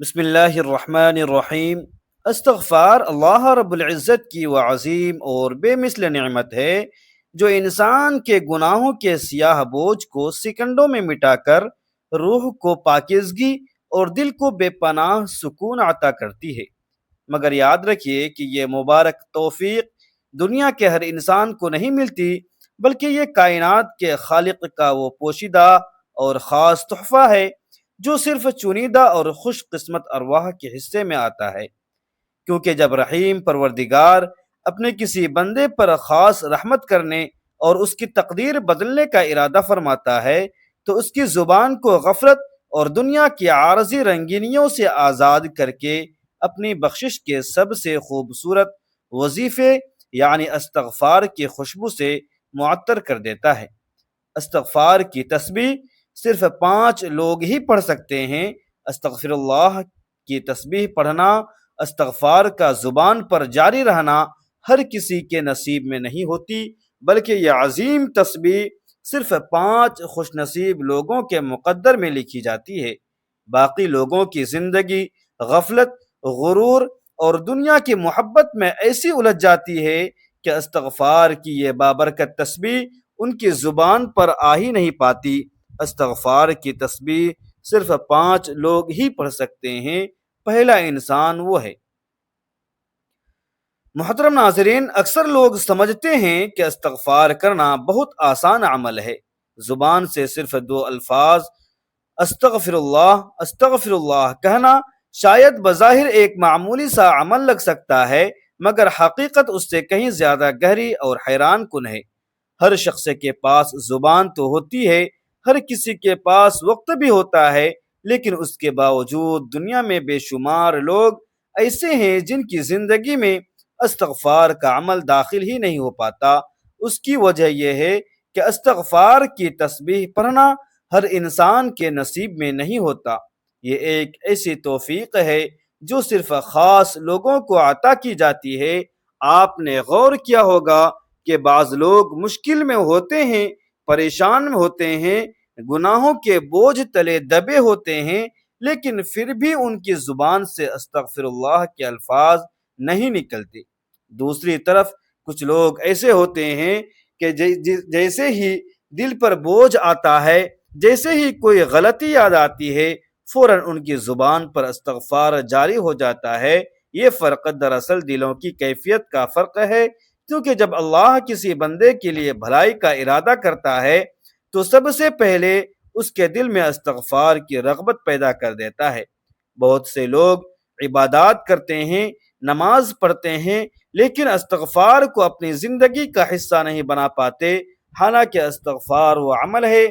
بسم اللہ الرحمن الرحیم۔ استغفار اللہ رب العزت کی وہ عظیم اور بے مثل نعمت ہے جو انسان کے گناہوں کے سیاہ بوجھ کو سیکنڈوں میں مٹا کر روح کو پاکیزگی اور دل کو بے پناہ سکون عطا کرتی ہے۔ مگر یاد رکھیے کہ یہ مبارک توفیق دنیا کے ہر انسان کو نہیں ملتی، بلکہ یہ کائنات کے خالق کا وہ پوشیدہ اور خاص تحفہ ہے جو صرف چنیدہ اور خوش قسمت ارواح کے حصے میں آتا ہے۔ کیونکہ جب رحیم پروردگار اپنے کسی بندے پر خاص رحمت کرنے اور اس کی تقدیر بدلنے کا ارادہ فرماتا ہے تو اس کی زبان کو غفلت اور دنیا کی عارضی رنگینیوں سے آزاد کر کے اپنی بخشش کے سب سے خوبصورت وظیفے یعنی استغفار کی خوشبو سے معطر کر دیتا ہے۔ استغفار کی تسبیح صرف 5 لوگ ہی پڑھ سکتے ہیں۔ استغفر اللہ کی تسبیح پڑھنا، استغفار کا زبان پر جاری رہنا ہر کسی کے نصیب میں نہیں ہوتی، بلکہ یہ عظیم تسبیح صرف 5 خوش نصیب لوگوں کے مقدر میں لکھی جاتی ہے۔ باقی لوگوں کی زندگی غفلت، غرور اور دنیا کی محبت میں ایسی الجھ جاتی ہے کہ استغفار کی یہ بابرکت تسبیح ان کی زبان پر آ ہی نہیں پاتی۔ استغفار کی تسبیح صرف 5 لوگ ہی پڑھ سکتے ہیں۔ پہلا انسان وہ ہے۔ محترم ناظرین، اکثر لوگ سمجھتے ہیں کہ استغفار کرنا بہت آسان عمل ہے۔ زبان سے صرف 2 الفاظ استغفر اللہ کہنا شاید بظاہر ایک معمولی سا عمل لگ سکتا ہے، مگر حقیقت اس سے کہیں زیادہ گہری اور حیران کن ہے۔ ہر شخص کے پاس زبان تو ہوتی ہے، ہر کسی کے پاس وقت بھی ہوتا ہے، لیکن اس کے باوجود دنیا میں بے شمار لوگ ایسے ہیں جن کی زندگی میں استغفار کا عمل داخل ہی نہیں ہو پاتا۔ اس کی وجہ یہ ہے کہ استغفار کی تسبیح پڑھنا ہر انسان کے نصیب میں نہیں ہوتا۔ یہ ایک ایسی توفیق ہے جو صرف خاص لوگوں کو عطا کی جاتی ہے۔ آپ نے غور کیا ہوگا کہ بعض لوگ مشکل میں ہوتے ہیں، پریشان میں ہوتے ہیں، گناہوں کے بوجھ تلے دبے ہوتے ہیں، لیکن پھر بھی ان کی زبان سے استغفر اللہ کے الفاظ نہیں نکلتے۔ دوسری طرف کچھ لوگ ایسے ہوتے ہیں کہ جیسے ہی دل پر بوجھ آتا ہے، جیسے ہی کوئی غلطی یاد آتی ہے، فوراً ان کی زبان پر استغفار جاری ہو جاتا ہے۔ یہ فرق دراصل دلوں کی کیفیت کا فرق ہے، کیونکہ جب اللہ کسی بندے کے لیے بھلائی کا ارادہ کرتا ہے تو سب سے پہلے اس کے دل میں استغفار کی رغبت پیدا کر دیتا ہے۔ بہت سے لوگ عبادات کرتے ہیں، نماز پڑھتے ہیں، لیکن استغفار کو اپنی زندگی کا حصہ نہیں بنا پاتے، حالانکہ استغفار وہ عمل ہے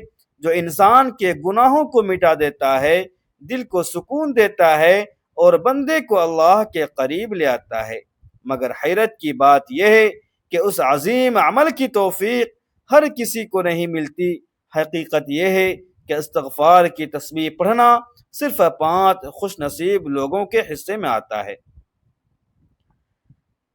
جو انسان کے گناہوں کو مٹا دیتا ہے، دل کو سکون دیتا ہے اور بندے کو اللہ کے قریب لے آتا ہے۔ مگر حیرت کی بات یہ ہے کہ اس عظیم عمل کی توفیق ہر کسی کو نہیں ملتی۔ حقیقت یہ ہے کہ استغفار کی تسبیح پڑھنا صرف 5 خوش نصیب لوگوں کے حصے میں آتا ہے۔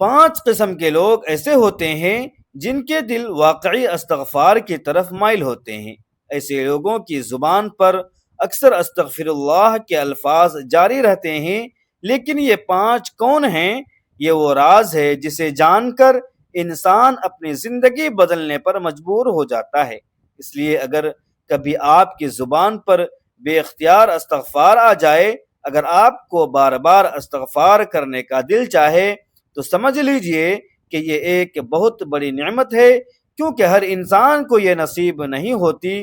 5 قسم کے لوگ ایسے ہوتے ہیں جن کے دل واقعی استغفار کی طرف مائل ہوتے ہیں۔ ایسے لوگوں کی زبان پر اکثر استغفر اللہ کے الفاظ جاری رہتے ہیں، لیکن یہ 5 کون ہیں؟ یہ وہ راز ہے جسے جان کر انسان اپنی زندگی بدلنے پر مجبور ہو جاتا ہے۔ اس لیے اگر کبھی آپ کی زبان پر بے اختیار استغفار آ جائے، اگر آپ کو بار بار استغفار کرنے کا دل چاہے، تو سمجھ لیجئے کہ یہ ایک بہت بڑی نعمت ہے، کیونکہ ہر انسان کو یہ نصیب نہیں ہوتی۔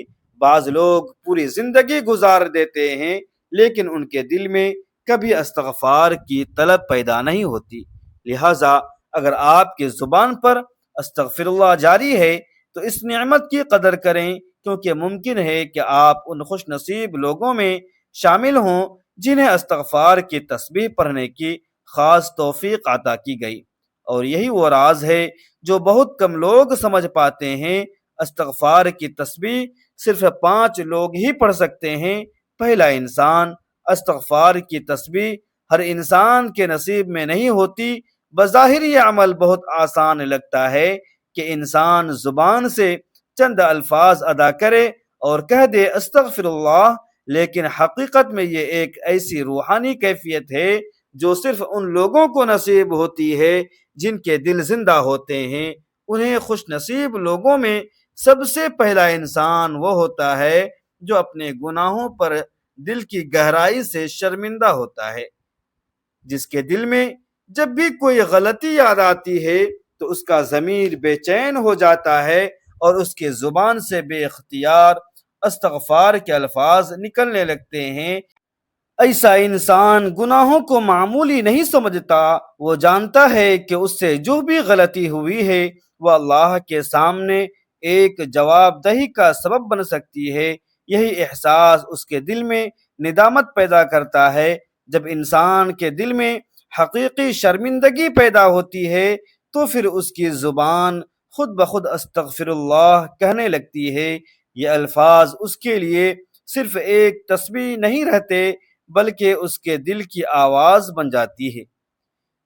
بعض لوگ پوری زندگی گزار دیتے ہیں، لیکن ان کے دل میں کبھی استغفار کی طلب پیدا نہیں ہوتی۔ لہٰذا اگر آپ کی زبان پر استغفر اللہ جاری ہے تو اس نعمت کی قدر کریں، کیونکہ ممکن ہے کہ آپ ان خوش نصیب لوگوں میں شامل ہوں جنہیں استغفار کی تسبیح پڑھنے کی خاص توفیق عطا کی گئی۔ اور یہی وہ راز ہے جو بہت کم لوگ سمجھ پاتے ہیں۔ استغفار کی تسبیح صرف 5 لوگ ہی پڑھ سکتے ہیں۔ پہلا انسان۔ استغفار کی تسبیح ہر انسان کے نصیب میں نہیں ہوتی۔ بظاہر یہ عمل بہت آسان لگتا ہے کہ انسان زبان سے چند الفاظ ادا کرے اور کہہ دے استغفر اللہ، لیکن حقیقت میں یہ ایک ایسی روحانی کیفیت ہے جو صرف ان لوگوں کو نصیب ہوتی ہے جن کے دل زندہ ہوتے ہیں۔ انہیں خوش نصیب لوگوں میں سب سے پہلا انسان وہ ہوتا ہے جو اپنے گناہوں پر دل کی گہرائی سے شرمندہ ہوتا ہے، جس کے دل میں جب بھی کوئی غلطی یاد آتی ہے تو اس کا ضمیر بے چین ہو جاتا ہے اور اس کی زبان سے بے اختیار استغفار کے الفاظ نکلنے لگتے ہیں۔ ایسا انسان گناہوں کو معمولی نہیں سمجھتا، وہ جانتا ہے کہ اس سے جو بھی غلطی ہوئی ہے وہ اللہ کے سامنے ایک جواب دہی کا سبب بن سکتی ہے۔ یہی احساس اس کے دل میں ندامت پیدا کرتا ہے۔ جب انسان کے دل میں حقیقی شرمندگی پیدا ہوتی ہے تو پھر اس کی زبان خود بخود استغفر اللہ کہنے لگتی ہے۔ یہ الفاظ اس کے لیے صرف ایک تسبیح نہیں رہتے بلکہ اس کے دل کی آواز بن جاتی ہے۔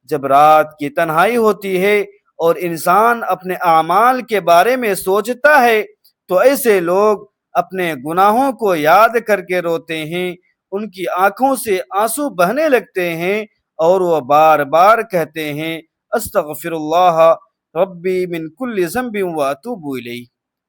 جب رات کی تنہائی ہوتی ہے اور انسان اپنے اعمال کے بارے میں سوچتا ہے تو ایسے لوگ اپنے گناہوں کو یاد کر کے روتے ہیں، ان کی آنکھوں سے آنسو بہنے لگتے ہیں اور وہ بار بار کہتے ہیں استغفر اللہ ربی من کل ذنب واتوب الیہ۔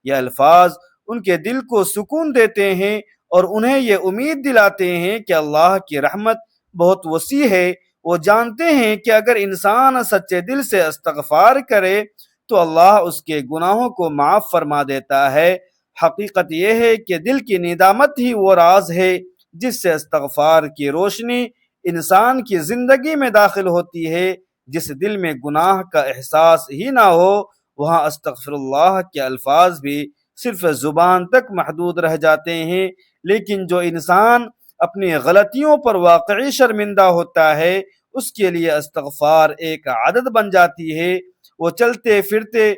یہ الفاظ ان کے دل کو سکون دیتے ہیں اور انہیں یہ امید دلاتے ہیں کہ اللہ کی رحمت بہت وسیع ہے۔ وہ جانتے ہیں کہ اگر انسان سچے دل سے استغفار کرے تو اللہ اس کے گناہوں کو معاف فرما دیتا ہے۔ حقیقت یہ ہے کہ دل کی ندامت ہی وہ راز ہے جس سے استغفار کی روشنی انسان کی زندگی میں داخل ہوتی ہے۔ جس دل میں گناہ کا احساس ہی نہ ہو وہاں استغفر اللہ کے الفاظ بھی صرف زبان تک محدود رہ جاتے ہیں۔ لیکن جو انسان اپنی غلطیوں پر واقعی شرمندہ ہوتا ہے اس کے لیے استغفار ایک عادت بن جاتی ہے۔ وہ چلتے پھرتے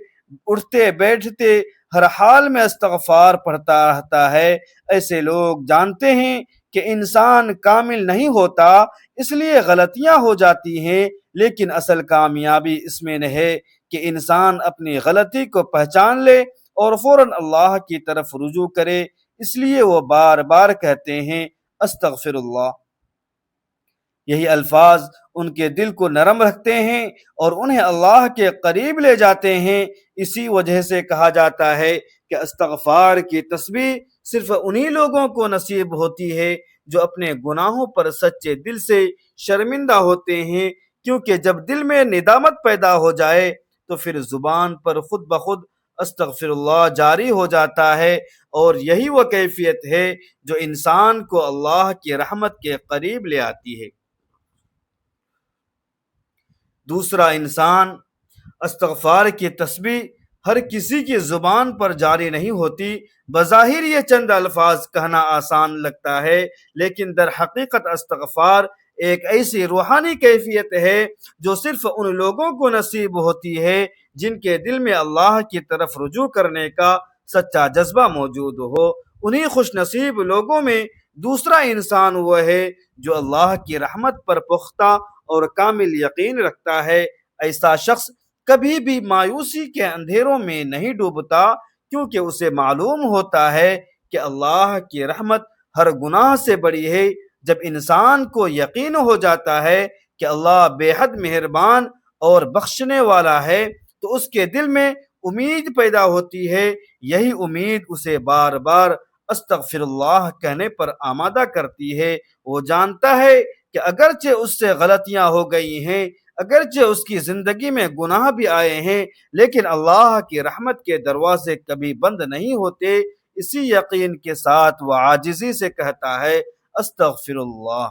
اٹھتے بیٹھتے ہر حال میں استغفار پڑھتا رہتا ہے۔ ایسے لوگ جانتے ہیں کہ انسان کامل نہیں ہوتا، اس لیے غلطیاں ہو جاتی ہیں، لیکن اصل کامیابی اس میں ہے کہ انسان اپنی غلطی کو پہچان لے اور فوراً اللہ کی طرف رجوع کرے۔ اس لیے وہ بار بار کہتے ہیں استغفر اللہ۔ یہی الفاظ ان کے دل کو نرم رکھتے ہیں اور انہیں اللہ کے قریب لے جاتے ہیں۔ اسی وجہ سے کہا جاتا ہے کہ استغفار کی تسبیح صرف انہی لوگوں کو نصیب ہوتی ہے جو اپنے گناہوں پر سچے دل سے شرمندہ ہوتے ہیں، کیونکہ جب دل میں ندامت پیدا ہو جائے تو پھر زبان پر خود بخود استغفر اللہ جاری ہو جاتا ہے، اور یہی وہ کیفیت ہے جو انسان کو اللہ کی رحمت کے قریب لے آتی ہے۔ دوسرا، انسان استغفار کی تسبیح ہر کسی کی زبان پر جاری نہیں ہوتی۔ بظاہر یہ چند الفاظ کہنا آسان لگتا ہے، لیکن در حقیقت استغفار ایک ایسی روحانی کیفیت ہے جو صرف ان لوگوں کو نصیب ہوتی ہے جن کے دل میں اللہ کی طرف رجوع کرنے کا سچا جذبہ موجود ہو۔ انہی خوش نصیب لوگوں میں دوسرا انسان وہ ہے جو اللہ کی رحمت پر پختہ اور کامل یقین رکھتا ہے۔ ایسا شخص کبھی بھی مایوسی کے اندھیروں میں نہیں ڈوبتا، کیونکہ اسے معلوم ہوتا ہے کہ اللہ کی رحمت ہر گناہ سے بڑی ہے۔ جب انسان کو یقین ہو جاتا ہے کہ اللہ بے حد مہربان اور بخشنے والا ہے تو اس کے دل میں امید پیدا ہوتی ہے۔ یہی امید اسے بار بار استغفر اللہ کہنے پر آمادہ کرتی ہے۔ وہ جانتا ہے کہ اگرچہ اس سے غلطیاں ہو گئی ہیں، اگرچہ اس کی زندگی میں گناہ بھی آئے ہیں، لیکن اللہ کی رحمت کے دروازے کبھی بند نہیں ہوتے۔ اسی یقین کے ساتھ وہ عاجزی سے کہتا ہے استغفر اللہ۔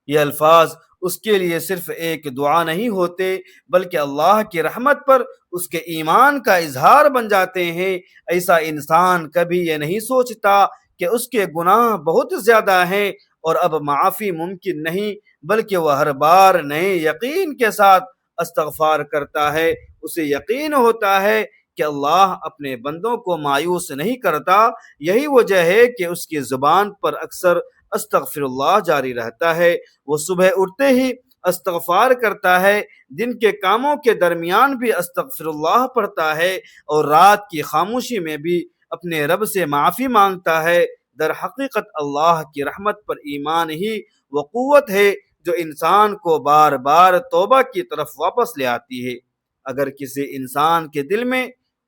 یہ الفاظ اس کے لیے صرف ایک دعا نہیں ہوتے بلکہ اللہ کی رحمت پر اس کے ایمان کا اظہار بن جاتے ہیں۔ ایسا انسان کبھی یہ نہیں سوچتا کہ اس کے گناہ بہت زیادہ ہیں اور اب معافی ممکن نہیں، بلکہ وہ ہر بار نئے یقین کے ساتھ استغفار کرتا ہے۔ اسے یقین ہوتا ہے کہ اللہ اپنے بندوں کو مایوس نہیں کرتا۔ یہی وجہ ہے کہ اس کی زبان پر اکثر استغفر اللہ جاری رہتا ہے۔ وہ صبح اٹھتے ہی استغفار کرتا ہے، دن کے کاموں کے درمیان بھی استغفر اللہ پڑھتا ہے، اور رات کی خاموشی میں بھی اپنے رب سے معافی مانگتا ہے۔ در حقیقت اللہ کی رحمت پر ایمان ہی وہ قوت ہے جو انسان کو بار بار توبہ کی طرف واپس لے آتی ہے۔ اگر کسی انسان کے دل میں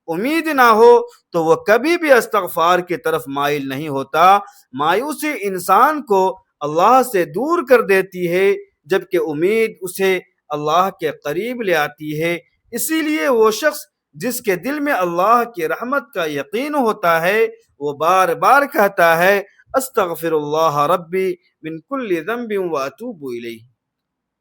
امید نہ ہو تو وہ کبھی بھی استغفار کی طرف مائل نہیں ہوتا۔ مایوسی انسان کو اللہ سے دور کر دیتی ہے، جبکہ امید اسے اللہ کے قریب لے آتی ہے۔ اسی لیے وہ شخص جس کے دل میں اللہ کی رحمت کا یقین ہوتا ہے وہ بار بار کہتا ہے استغفر اللہ ربی من کل ذنب واتوب الیہ۔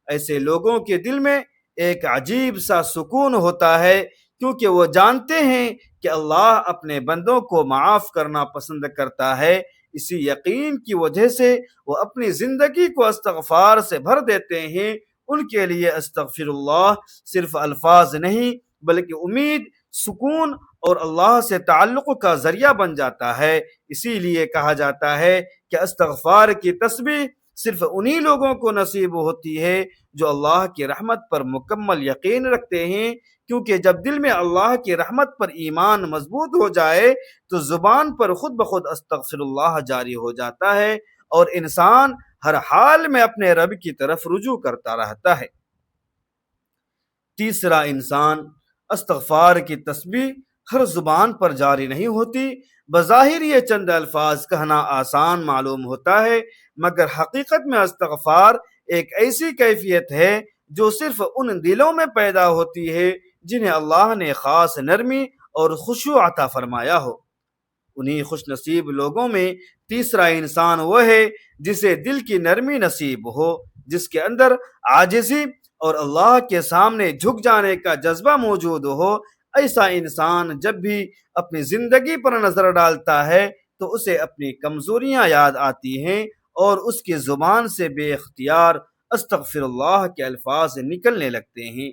ایسے لوگوں کے دل میں ایک عجیب سا سکون ہوتا ہے، کیونکہ وہ جانتے ہیں کہ اللہ اپنے بندوں کو معاف کرنا پسند کرتا ہے۔ اسی یقین کی وجہ سے وہ اپنی زندگی کو استغفار سے بھر دیتے ہیں۔ ان کے لیے استغفر اللہ صرف الفاظ نہیں بلکہ امید، سکون اور اللہ سے تعلق کا ذریعہ بن جاتا ہے۔ اسی لیے کہا جاتا ہے کہ استغفار کی تسبیح صرف انہی لوگوں کو نصیب ہوتی ہے جو اللہ کی رحمت پر مکمل یقین رکھتے ہیں، کیونکہ جب دل میں اللہ کی رحمت پر ایمان مضبوط ہو جائے تو زبان پر خود بخود استغفر اللہ جاری ہو جاتا ہے اور انسان ہر حال میں اپنے رب کی طرف رجوع کرتا رہتا ہے۔ تیسرا، انسان استغفار کی تسبیح ہر زبان پر جاری نہیں ہوتی۔ بظاہر یہ چند الفاظ کہنا آسان معلوم ہوتا ہے، مگر حقیقت میں استغفار ایک ایسی کیفیت ہے جو صرف ان دلوں میں پیدا ہوتی ہے جنہیں اللہ نے خاص نرمی اور خشوع عطا فرمایا ہو۔ انہی خوش نصیب لوگوں میں تیسرا انسان وہ ہے جسے دل کی نرمی نصیب ہو، جس کے اندر عاجزی اور اللہ کے سامنے جھک جانے کا جذبہ موجود ہو۔ ایسا انسان جب بھی اپنی زندگی پر نظر ڈالتا ہے تو اسے اپنی کمزوریاں یاد آتی ہیں اور اس کی زبان سے بے اختیار استغفر اللہ کے الفاظ نکلنے لگتے ہیں۔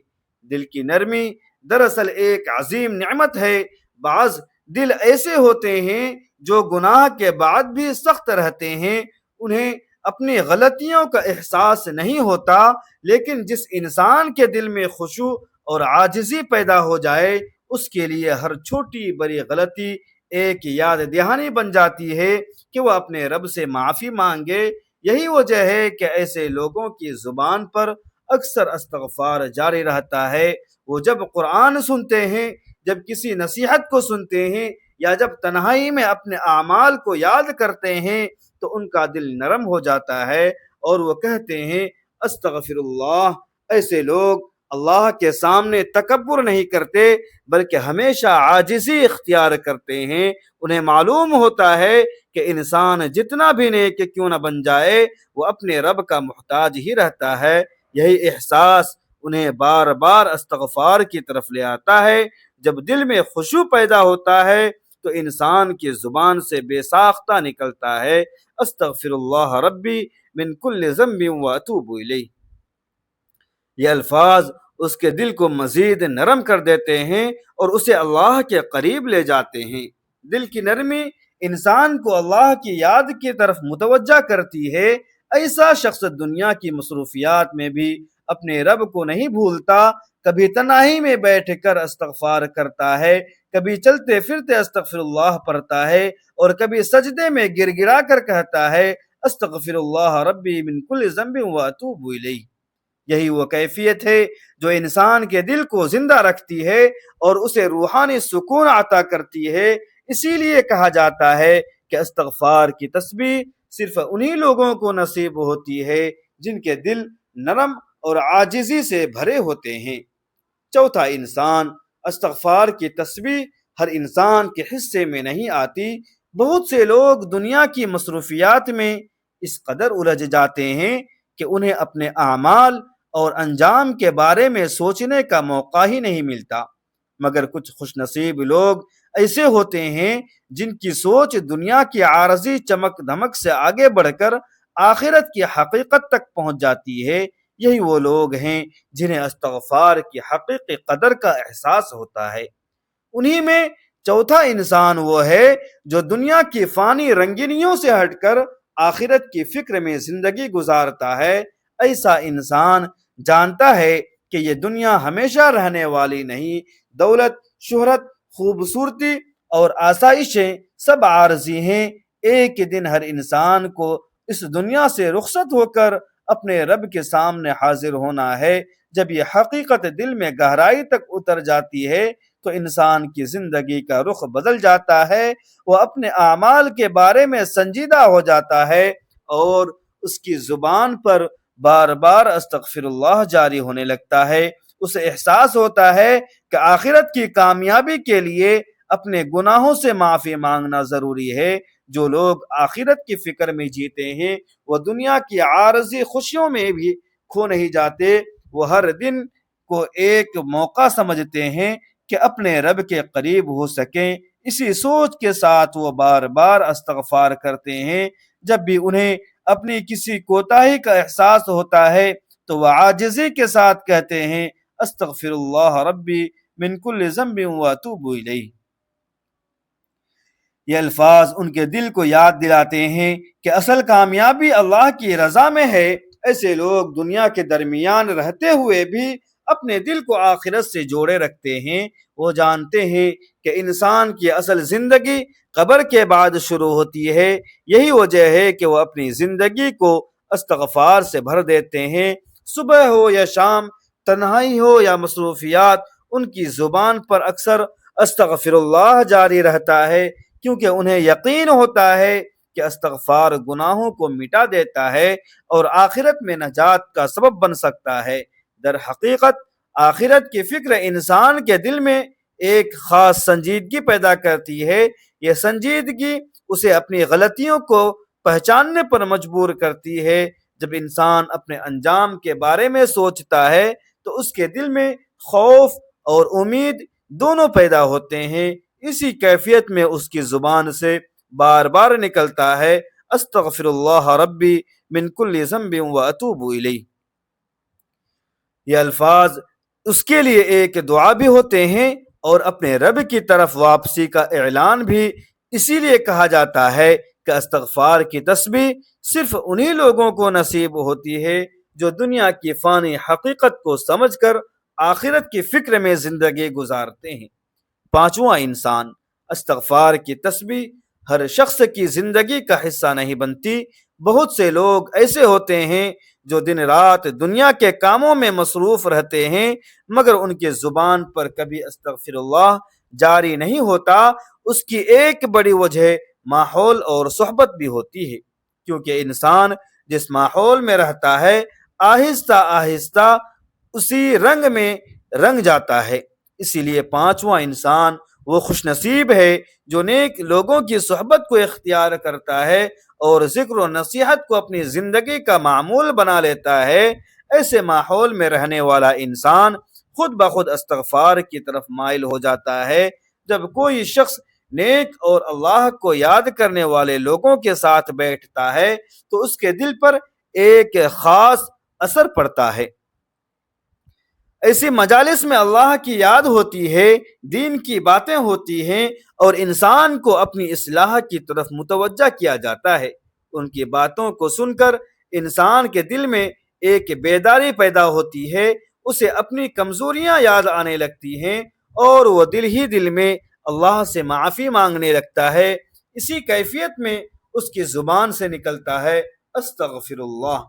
دل کی نرمی دراصل ایک عظیم نعمت ہے۔ بعض دل ایسے ہوتے ہیں جو گناہ کے بعد بھی سخت رہتے ہیں، انہیں اپنی غلطیوں کا احساس نہیں ہوتا، لیکن جس انسان کے دل میں خشوع اور عاجزی پیدا ہو جائے اس کے لیے ہر چھوٹی بڑی غلطی ایک یاد دہانی بن جاتی ہے کہ وہ اپنے رب سے معافی مانگے۔ یہی وجہ ہے کہ ایسے لوگوں کی زبان پر اکثر استغفار جاری رہتا ہے۔ وہ جب قرآن سنتے ہیں، جب کسی نصیحت کو سنتے ہیں یا جب تنہائی میں اپنے اعمال کو یاد کرتے ہیں تو ان کا دل نرم ہو جاتا ہے اور وہ کہتے ہیں استغفر اللہ۔ ایسے لوگ اللہ کے سامنے تکبر نہیں کرتے بلکہ ہمیشہ عاجزی اختیار کرتے ہیں۔ انہیں معلوم ہوتا ہے کہ انسان جتنا بھی نیک کیوں نہ بن جائے وہ اپنے رب کا محتاج ہی رہتا ہے۔ یہی احساس انہیں بار بار استغفار کی طرف لے آتا ہے۔ جب دل میں خشوع پیدا ہوتا ہے تو انسان کی زبان سے بے ساختہ نکلتا ہے استغفر اللہ ربی من کل ذنب واتوب الیہ۔ یہ الفاظ اس کے دل کو مزید نرم کر دیتے ہیں اور اسے اللہ کے قریب لے جاتے ہیں۔ دل کی نرمی انسان کو اللہ کی یاد کی طرف متوجہ کرتی ہے۔ ایسا شخص دنیا کی مصروفیات میں بھی اپنے رب کو نہیں بھولتا، کبھی تنہائی میں بیٹھ کر استغفار کرتا ہے، کبھی چلتے پھرتے استغفر اللہ پڑھتا ہے اور کبھی سجدے میں گر گرا کر کہتا ہے استغفر اللہ ربی من کل ذنب واتوب الیہ۔ یہی وہ کیفیت ہے جو انسان کے دل کو زندہ رکھتی ہے اور اسے روحانی سکون عطا کرتی ہے۔ اسی لیے کہا جاتا ہے کہ استغفار کی تسبیح صرف انہی لوگوں کو نصیب ہوتی ہے جن کے دل نرم اور عاجزی سے بھرے ہوتے ہیں۔ چوتھا، انسان استغفار کی تسبیح ہر انسان کے حصے میں نہیں آتی۔ بہت سے لوگ دنیا کی مصروفیات میں اس قدر الجھ جاتے ہیں کہ انہیں اپنے اعمال اور انجام کے بارے میں سوچنے کا موقع ہی نہیں ملتا، مگر کچھ خوش نصیب لوگ ایسے ہوتے ہیں جن کی سوچ دنیا کی عارضی چمک دھمک سے آگے بڑھ کر آخرت کی حقیقت تک پہنچ جاتی ہے۔ یہی وہ لوگ ہیں جنہیں استغفار کی حقیقی قدر کا احساس ہوتا ہے۔ انہی میں چوتھا انسان وہ ہے جو دنیا کی فانی رنگینیوں سے ہٹ کر آخرت کی فکر میں زندگی گزارتا ہے۔ ایسا انسان جانتا ہے کہ یہ دنیا ہمیشہ رہنے والی نہیں، دولت، شہرت، خوبصورتی اور آسائشیں سب عارضی ہیں، ایک دن ہر انسان کو اس دنیا سے رخصت ہو کر اپنے رب کے سامنے حاضر ہونا ہے۔ جب یہ حقیقت دل میں گہرائی تک اتر جاتی ہے تو انسان کی زندگی کا رخ بدل جاتا ہے، وہ اپنے اعمال کے بارے میں سنجیدہ ہو جاتا ہے اور اس کی زبان پر بار بار استغفر اللہ جاری ہونے لگتا ہے۔ اسے احساس ہوتا ہے کہ آخرت کی کامیابی کے لیے اپنے گناہوں سے معافی مانگنا ضروری ہے۔ جو لوگ آخرت کی فکر میں جیتے ہیں وہ دنیا کی عارضی خوشیوں میں بھی کھو نہیں جاتے، وہ ہر دن کو ایک موقع سمجھتے ہیں کہ اپنے رب کے قریب ہو سکیں۔ اسی سوچ کے ساتھ وہ بار بار استغفار کرتے ہیں۔ جب بھی انہیں اپنی کسی کوتاہی کا احساس ہوتا ہے تو وہ عاجزی کے ساتھ کہتے ہیں استغفر اللہ ربی من کل ذنب واتوب الیہ۔ یہ الفاظ ان کے دل کو یاد دلاتے ہیں کہ اصل کامیابی اللہ کی رضا میں ہے۔ ایسے لوگ دنیا کے درمیان رہتے ہوئے بھی اپنے دل کو آخرت سے جوڑے رکھتے ہیں۔ وہ جانتے ہیں کہ انسان کی اصل زندگی قبر کے بعد شروع ہوتی ہے۔ یہی وجہ ہے کہ وہ اپنی زندگی کو استغفار سے بھر دیتے ہیں۔ صبح ہو یا شام، تنہائی ہو یا مصروفیات، ان کی زبان پر اکثر استغفر اللہ جاری رہتا ہے، کیونکہ انہیں یقین ہوتا ہے کہ استغفار گناہوں کو مٹا دیتا ہے اور آخرت میں نجات کا سبب بن سکتا ہے۔ در حقیقت آخرت کی فکر انسان کے دل میں ایک خاص سنجیدگی پیدا کرتی ہے۔ یہ سنجیدگی اسے اپنی غلطیوں کو پہچاننے پر مجبور کرتی ہے۔ جب انسان اپنے انجام کے بارے میں سوچتا ہے تو اس کے دل میں خوف اور امید دونوں پیدا ہوتے ہیں۔ اسی کیفیت میں اس کی زبان سے بار بار نکلتا ہے استغفر اللہ ربی من کل ذنب واتوب الیہ۔ یہ الفاظ اس کے لیے ایک دعا بھی ہوتے ہیں اور اپنے رب کی طرف واپسی کا اعلان بھی۔ اسی لیے کہا جاتا ہے کہ استغفار کی تسبیح صرف انہی لوگوں کو نصیب ہوتی ہے جو دنیا کی فانی حقیقت کو سمجھ کر آخرت کی فکر میں زندگی گزارتے ہیں۔ پانچواں انسان، استغفار کی تسبیح ہر شخص کی زندگی کا حصہ نہیں بنتی۔ بہت سے لوگ ایسے ہوتے ہیں جو دن رات دنیا کے کاموں میں مصروف رہتے ہیں مگر ان کی زبان پر کبھی استغفر اللہ جاری نہیں ہوتا۔ اس کی ایک بڑی وجہ ماحول اور صحبت بھی ہوتی ہے، کیونکہ انسان جس ماحول میں رہتا ہے آہستہ آہستہ اسی رنگ میں رنگ جاتا ہے۔ اسی لیے پانچواں انسان وہ خوش نصیب ہے جو نیک لوگوں کی صحبت کو اختیار کرتا ہے اور ذکر و نصیحت کو اپنی زندگی کا معمول بنا لیتا ہے۔ ایسے ماحول میں رہنے والا انسان خود بخود استغفار کی طرف مائل ہو جاتا ہے۔ جب کوئی شخص نیک اور اللہ کو یاد کرنے والے لوگوں کے ساتھ بیٹھتا ہے تو اس کے دل پر ایک خاص اثر پڑتا ہے۔ ایسی مجالس میں اللہ کی یاد ہوتی ہے، دین کی باتیں ہوتی ہیں اور انسان کو اپنی اصلاح کی طرف متوجہ کیا جاتا ہے۔ ان کی باتوں کو سن کر انسان کے دل میں ایک بیداری پیدا ہوتی ہے، اسے اپنی کمزوریاں یاد آنے لگتی ہیں اور وہ دل ہی دل میں اللہ سے معافی مانگنے لگتا ہے۔ اسی کیفیت میں اس کی زبان سے نکلتا ہے استغفر اللہ۔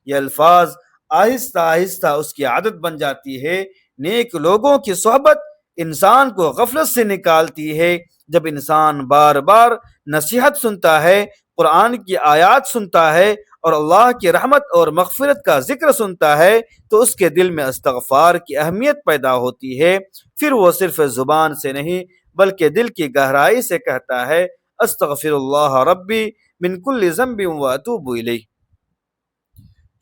یہ الفاظ آہستہ آہستہ اس کی عادت بن جاتی ہے۔ نیک لوگوں کی صحبت انسان کو غفلت سے نکالتی ہے۔ جب انسان بار بار نصیحت سنتا ہے، قرآن کی آیات سنتا ہے اور اللہ کی رحمت اور مغفرت کا ذکر سنتا ہے تو اس کے دل میں استغفار کی اہمیت پیدا ہوتی ہے۔ پھر وہ صرف زبان سے نہیں بلکہ دل کی گہرائی سے کہتا ہے استغفر اللہ ربی من کل ذنب واتوب الیہ۔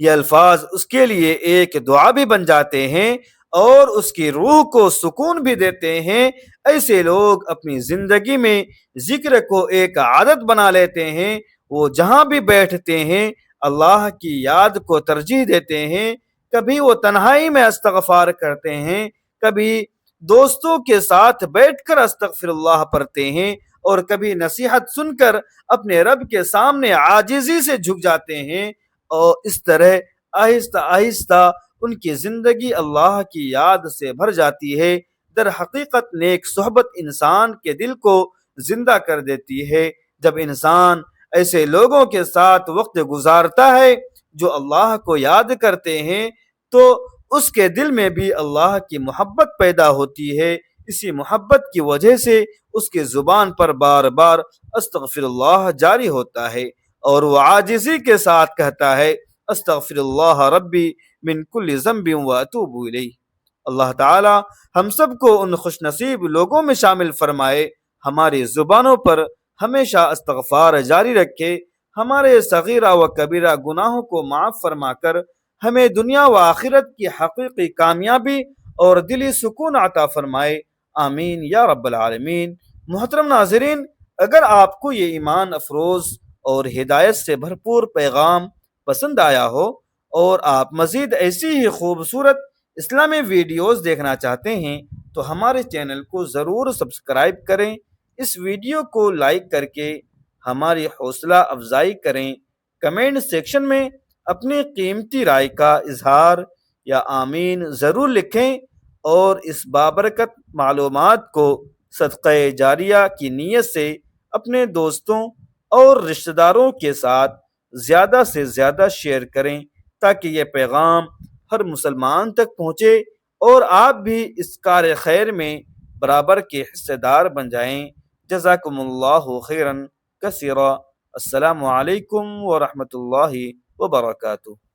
یہ الفاظ اس کے لیے ایک دعا بھی بن جاتے ہیں اور اس کی روح کو سکون بھی دیتے ہیں۔ ایسے لوگ اپنی زندگی میں ذکر کو ایک عادت بنا لیتے ہیں۔ وہ جہاں بھی بیٹھتے ہیں اللہ کی یاد کو ترجیح دیتے ہیں۔ کبھی وہ تنہائی میں استغفار کرتے ہیں، کبھی دوستوں کے ساتھ بیٹھ کر استغفر اللہ پڑھتے ہیں اور کبھی نصیحت سن کر اپنے رب کے سامنے عاجزی سے جھک جاتے ہیں، اور اس طرح آہستہ آہستہ ان کی زندگی اللہ کی یاد سے بھر جاتی ہے۔ در حقیقت نیک صحبت انسان کے دل کو زندہ کر دیتی ہے۔ جب انسان ایسے لوگوں کے ساتھ وقت گزارتا ہے جو اللہ کو یاد کرتے ہیں تو اس کے دل میں بھی اللہ کی محبت پیدا ہوتی ہے۔ اسی محبت کی وجہ سے اس کی زبان پر بار بار استغفر اللہ جاری ہوتا ہے اور وہ عاجزی کے ساتھ کہتا ہے استغفر اللہ ربی من کل ذنب واتوب الیہ۔ اللہ تعالی ہم سب کو ان خوش نصیب لوگوں میں شامل فرمائے، ہماری زبانوں پر ہمیشہ استغفار جاری رکھے، ہمارے صغیرہ و کبیرہ گناہوں کو معاف فرما کر ہمیں دنیا و آخرت کی حقیقی کامیابی اور دلی سکون عطا فرمائے، آمین یا رب العالمین۔ محترم ناظرین، اگر آپ کو یہ ایمان افروز اور ہدایت سے بھرپور پیغام پسند آیا ہو اور آپ مزید ایسی ہی خوبصورت اسلامی ویڈیوز دیکھنا چاہتے ہیں تو ہمارے چینل کو ضرور سبسکرائب کریں، اس ویڈیو کو لائک کر کے ہماری حوصلہ افزائی کریں، کمنٹ سیکشن میں اپنی قیمتی رائے کا اظہار یا آمین ضرور لکھیں اور اس بابرکت معلومات کو صدقہ جاریہ کی نیت سے اپنے دوستوں اور رشتہ داروں کے ساتھ زیادہ سے زیادہ شیئر کریں تاکہ یہ پیغام ہر مسلمان تک پہنچے اور آپ بھی اس کار خیر میں برابر کے حصے دار بن جائیں۔ جزاکم اللہ خیرا کثیرا۔ السلام علیکم ورحمۃ اللہ وبرکاتہ۔